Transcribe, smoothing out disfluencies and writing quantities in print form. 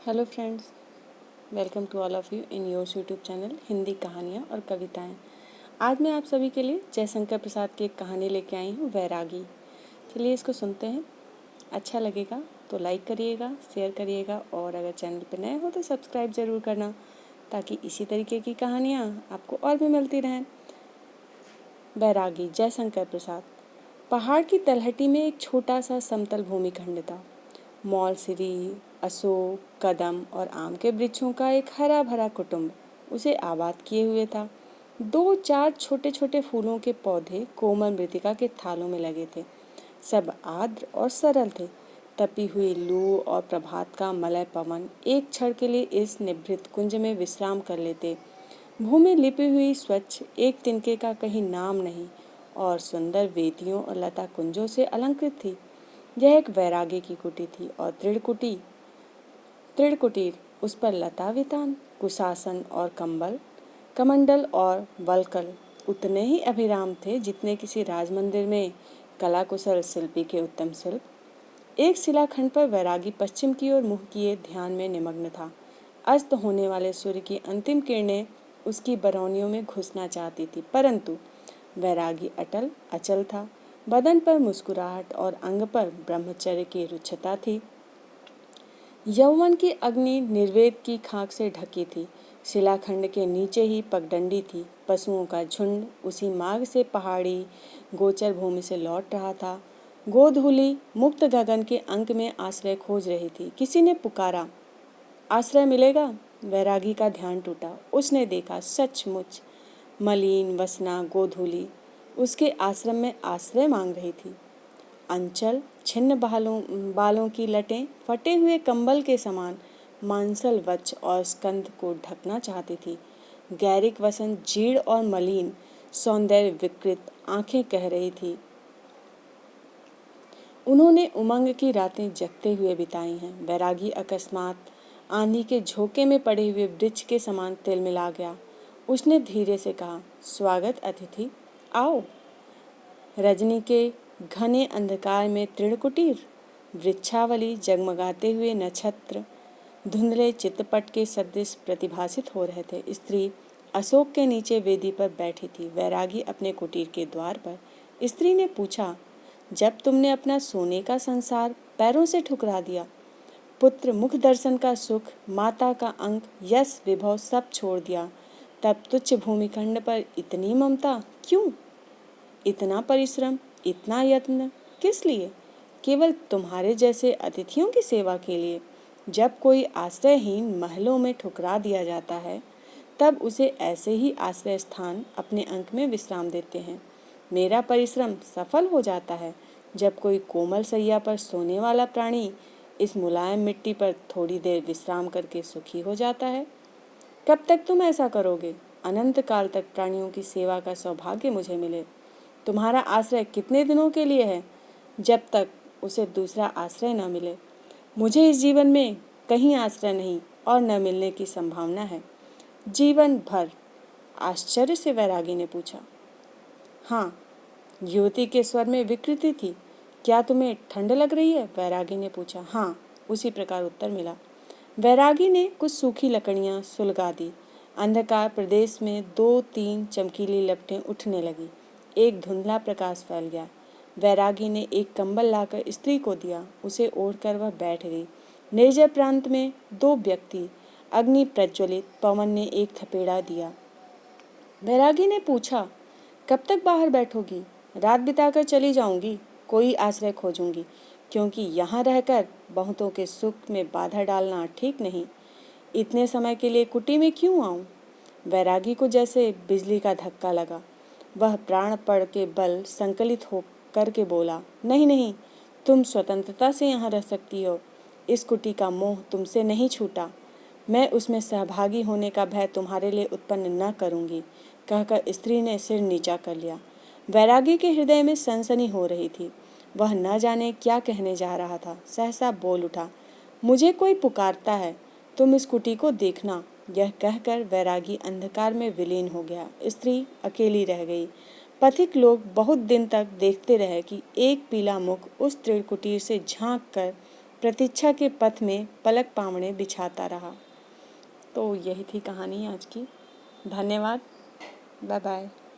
Hello friends, welcome to all of you in yours YouTube channel Hindi कहानियाँ और कविताएँ। आज मैं आप सभी के लिए जयशंकर प्रसाद की एक कहानी लेके आई हूँ, वैरागी। चलिए इसको सुनते हैं। अच्छा लगेगा तो लाइक करिएगा, शेयर करिएगा और अगर चैनल पर नए हो तो सब्सक्राइब ज़रूर करना, ताकि इसी तरीके की कहानियाँ आपको और भी मिलती रहें। वैरागी, जयशंकर प्रसाद। पहाड़ की तलहटी में एक छोटा सा समतल भूमिखंड था। मौलसिरी, अशोक, कदम और आम के वृक्षों का एक हरा भरा कुटुंब उसे आबाद किए हुए था। 2-4 छोटे छोटे फूलों के पौधे कोमल मृतिका के थालों में लगे थे। सब आर्द्र और सरल थे। तपी हुई लू और प्रभात का मलय पवन एक क्षण के लिए इस निभृत कुंज में विश्राम कर लेते। भूमि लिपी हुई स्वच्छ, एक तिनके का कहीं नाम नहीं, और सुंदर वेदियों और लता कुंजों से अलंकृत थी। यह एक वैरागी की कुटी थी और तृण कुटीर, उस पर लता वितान, कुशासन और कमंडल और वलकल उतने ही अभिराम थे जितने किसी राजमंदिर में कला कुशल शिल्पी के उत्तम शिल्प। एक शिलाखंड पर वैरागी पश्चिम की ओर मुँह किए ध्यान में निमग्न था। अस्त होने वाले सूर्य की अंतिम किरणें उसकी बरौनियों में घुसना चाहती थी, परंतु वैरागी अटल अचल था। बदन पर मुस्कुराहट और अंग पर ब्रह्मचर्य की रुक्षता थी। यौवन की अग्नि निर्वेद की खाक से ढकी थी। शिलाखंड के नीचे ही पगडंडी थी। पशुओं का झुंड उसी मार्ग से पहाड़ी गोचर भूमि से लौट रहा था। गोधूली मुक्त गगन के अंक में आश्रय खोज रही थी। किसी ने पुकारा, आश्रय मिलेगा। वैरागी का ध्यान टूटा। उसने देखा, सचमुच मलिन वसना गोधूली उसके आश्रम में आश्रय मांग रही थी। अंचल छिन्न बालों की लटें फटे हुए कंबल के समान मांसल वक्ष और स्कंध को ढकना चाहती थी। गैरिक वसन जीर्ण और मलिन, सौंदर्य विकृत आंखें कह रही थी, उन्होंने उमंग की रातें जगते हुए बिताई हैं। वैरागी अकस्मात आंधी के झोंके में पड़े हुए वृक्ष के समान तिलमिला गया। उसने धीरे से कहा, स्वागत अतिथि, आओ। रजनी के घने अंधकार में तृणकुटीर, वृक्षावली जगमगाते हुए नक्षत्र धुंधले चित्रपट के सदृश प्रतिभासित हो रहे थे। स्त्री अशोक के नीचे वेदी पर बैठी थी। वैरागी अपने कुटीर के द्वार पर। स्त्री ने पूछा, जब तुमने अपना सोने का संसार पैरों से ठुकरा दिया, पुत्र मुख दर्शन का सुख, माता का अंक, यश विभव सब छोड़ दिया, तब तुच्छ भूमिखंड पर इतनी ममता क्यों? इतना परिश्रम, इतना यत्न किस लिए? केवल तुम्हारे जैसे अतिथियों की सेवा के लिए। जब कोई आश्रयहीन महलों में ठुकरा दिया जाता है, तब उसे ऐसे ही आश्रय स्थान अपने अंक में विश्राम देते हैं। मेरा परिश्रम सफल हो जाता है जब कोई कोमल सैया पर सोने वाला प्राणी इस मुलायम मिट्टी पर थोड़ी देर विश्राम करके सुखी हो जाता है। कब तक तुम ऐसा करोगे? अनंत काल तक प्राणियों की सेवा का सौभाग्य मुझे मिले। तुम्हारा आश्रय कितने दिनों के लिए है? जब तक उसे दूसरा आश्रय न मिले। मुझे इस जीवन में कहीं आश्रय नहीं और न मिलने की संभावना है। जीवन भर? आश्चर्य से वैरागी ने पूछा। हाँ, युवती के स्वर में विकृति थी। क्या तुम्हें ठंड लग रही है? वैरागी ने पूछा। हाँ, उसी प्रकार उत्तर मिला। वैरागी ने कुछ सूखी लकड़ियां सुलगा दी। अंधकार प्रदेश में 2-3 चमकीली लपटें उठने लगी। एक धुंधला प्रकाश फैल गया। वैरागी ने एक कंबल लाकर स्त्री को दिया। उसे ओढ़कर वह बैठ गई। निर्जन प्रांत में 2 व्यक्ति, अग्नि प्रज्वलित। पवन ने एक थपेड़ा दिया। वैरागी ने पूछा, कब तक बाहर बैठोगी? रात बिताकर चली जाऊंगी, कोई आश्रय खोजूंगी, क्योंकि यहाँ रहकर बहुतों के सुख में बाधा डालना ठीक नहीं। इतने समय के लिए कुटी में क्यों आऊं? वैरागी को जैसे बिजली का धक्का लगा। वह प्राण पड़ के बल संकलित हो करके बोला, नहीं नहीं, तुम स्वतंत्रता से यहाँ रह सकती हो। इस कुटी का मोह तुमसे नहीं छूटा। मैं उसमें सहभागी होने का भय तुम्हारे लिए उत्पन्न न करूंगी, कहकर स्त्री ने सिर नीचा कर लिया। वैरागी के हृदय में सनसनी हो रही थी। वह न जाने क्या कहने जा रहा था। सहसा बोल उठा, मुझे कोई पुकारता है, तुम इस कुटी को देखना। यह कहकर वैरागी अंधकार में विलीन हो गया। स्त्री अकेली रह गई। पथिक लोग बहुत दिन तक देखते रहे कि एक पीला मुख उस तृण कुटीर से झांक कर प्रतीक्षा के पथ में पलक पावड़े बिछाता रहा। तो यही थी कहानी आज की। धन्यवाद। Bye bye.